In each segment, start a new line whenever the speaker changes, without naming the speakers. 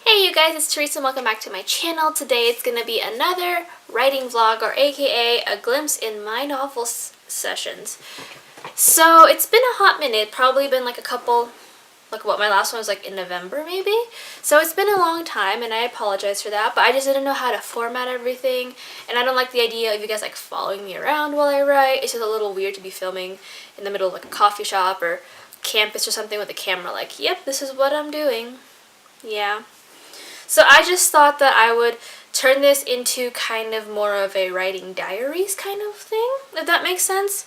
Hey you guys, it's Teresa and welcome back to my channel. Today it's going to be another writing vlog, or aka a glimpse in my novel sessions. So it's been a hot minute, probably been like a couple, like what my last one was like in November maybe. So it's been a long time and I apologize for that, but I just didn't know how to format everything, and I don't like the idea of you guys like following me around while I write. It's just a little weird to be filming in the middle of like a coffee shop or campus or something with a camera like, yep, this is what I'm doing. Yeah. So I just thought that I would turn this into kind of more of a writing diaries kind of thing, if that makes sense.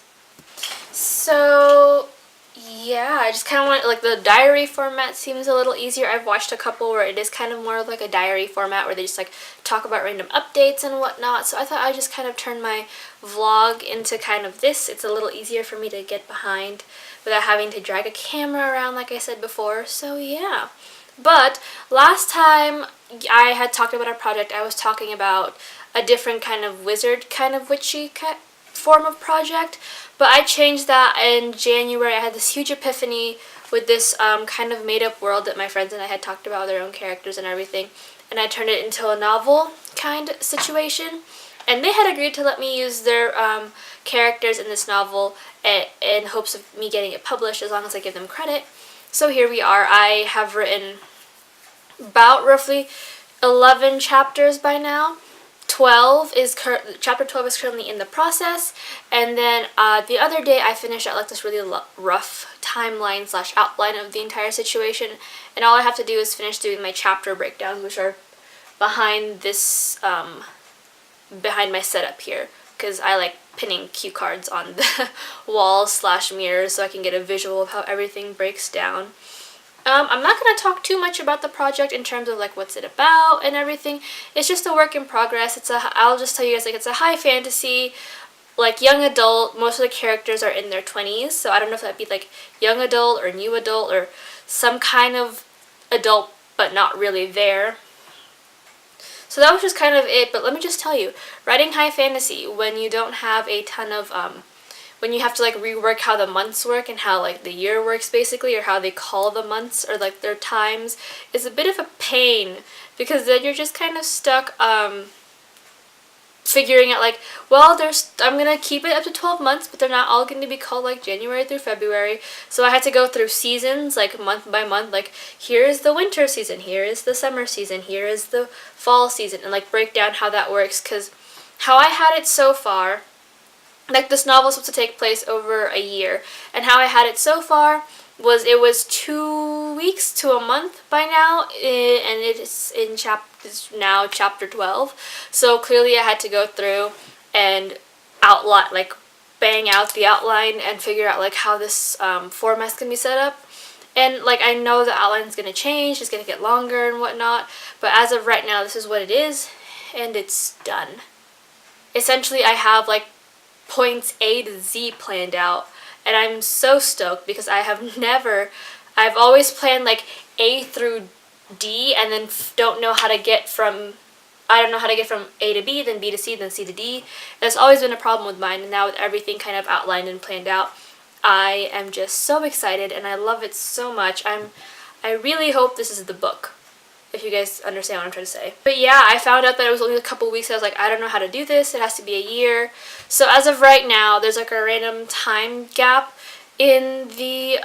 So yeah, I just kind of want, like, the diary format seems a little easier. I've watched a couple where it is kind of more like a diary format where they just like talk about random updates and whatnot. So I thought I'd just kind of turn my vlog into kind of this. It's a little easier for me to get behind without having to drag a camera around like I said before. So yeah. But last time I had talked about our project, I was talking about a different kind of wizard, kind of witchy form of project. But I changed that in January. I had this huge epiphany with this kind of made-up world that my friends and I had talked about, their own characters and everything. And I turned it into a novel kind of situation. And they had agreed to let me use their characters in this novel in hopes of me getting it published as long as I give them credit. So here we are. I have written about roughly 11 chapters by now. Chapter 12 is currently in the process, and then the other day I finished out like this really rough timeline / outline of the entire situation, and all I have to do is finish doing my chapter breakdowns, which are behind this behind my setup here, because I like pinning cue cards on the walls / mirrors so I can get a visual of how everything breaks down. I'm not going to talk too much about the project in terms of like what's it about and everything. It's just a work in progress. I'll just tell you guys, like, it's a high fantasy, like young adult. Most of the characters are in their 20s, so I don't know if that'd be like young adult or new adult or some kind of adult but not really there. So that was just kind of it, but let me just tell you, writing high fantasy when you don't have a ton of, when you have to like rework how the months work and how like the year works basically, or how they call the months or like their times, is a bit of a pain, because then you're just kind of stuck figuring out like, well, I'm gonna keep it up to 12 months, but they're not all going to be called like January through February. So I had to go through seasons, like month by month, like here is the winter season, here is the summer season, here is the fall season, and like break down how that works. Because how I had it so far, like this novel is supposed to take place over a year, and how I had it so far was it was 2 weeks to a month by now, and it's now chapter 12. So clearly I had to go through and outline, like bang out the outline and figure out like how this format's gonna be set up. And like I know the outline's gonna change, it's gonna get longer and whatnot, but as of right now this is what it is, and it's done. Essentially I have like points A to Z planned out, and I'm so stoked because I've always planned like A through D and then don't know how to get from, I don't know how to get from A to B, then B to C, then C to D. That's always been a problem with mine, and now with everything kind of outlined and planned out, I am just so excited and I love it so much. I really hope this is the book, if you guys understand what I'm trying to say. But yeah, I found out that it was only a couple weeks. I was like, I don't know how to do this. It has to be a year. So as of right now, there's like a random time gap in the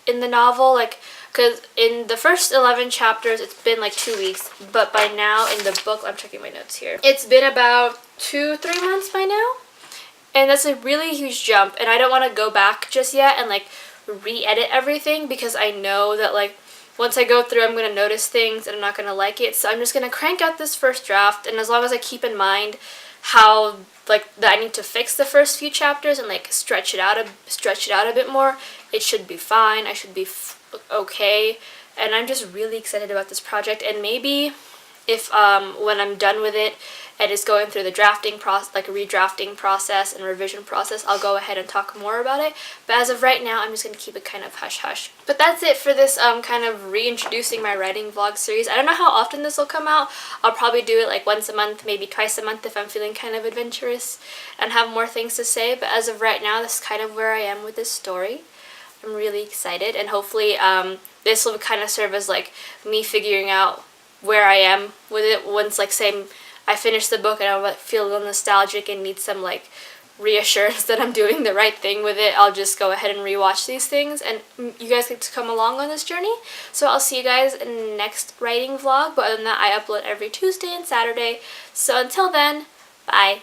novel, like, because in the first 11 chapters it's been like 2 weeks, but by now in the book, I'm checking my notes here, it's been about 2-3 months by now, and that's a really huge jump. And I don't want to go back just yet and like re-edit everything, because I know that like once I go through, I'm going to notice things and I'm not going to like it. So I'm just going to crank out this first draft, and as long as I keep in mind how like that I need to fix the first few chapters and like stretch it out a bit more, it should be fine. I should be okay. And I'm just really excited about this project, and maybe if when I'm done with it and it's going through the drafting process, like a redrafting process and revision process, I'll go ahead and talk more about it. But as of right now, I'm just going to keep it kind of hush-hush. But that's it for this kind of reintroducing my writing vlog series. I don't know how often this will come out. I'll probably do it like once a month, maybe twice a month if I'm feeling kind of adventurous and have more things to say. But as of right now, this is kind of where I am with this story. I'm really excited, and hopefully this will kind of serve as like me figuring out where I am with it once, like, say I finish the book and I feel a little nostalgic and need some like reassurance that I'm doing the right thing with it. I'll just go ahead and rewatch these things, and you guys get to come along on this journey. So I'll see you guys in the next writing vlog, but other than that, I upload every Tuesday and Saturday. So until then, bye.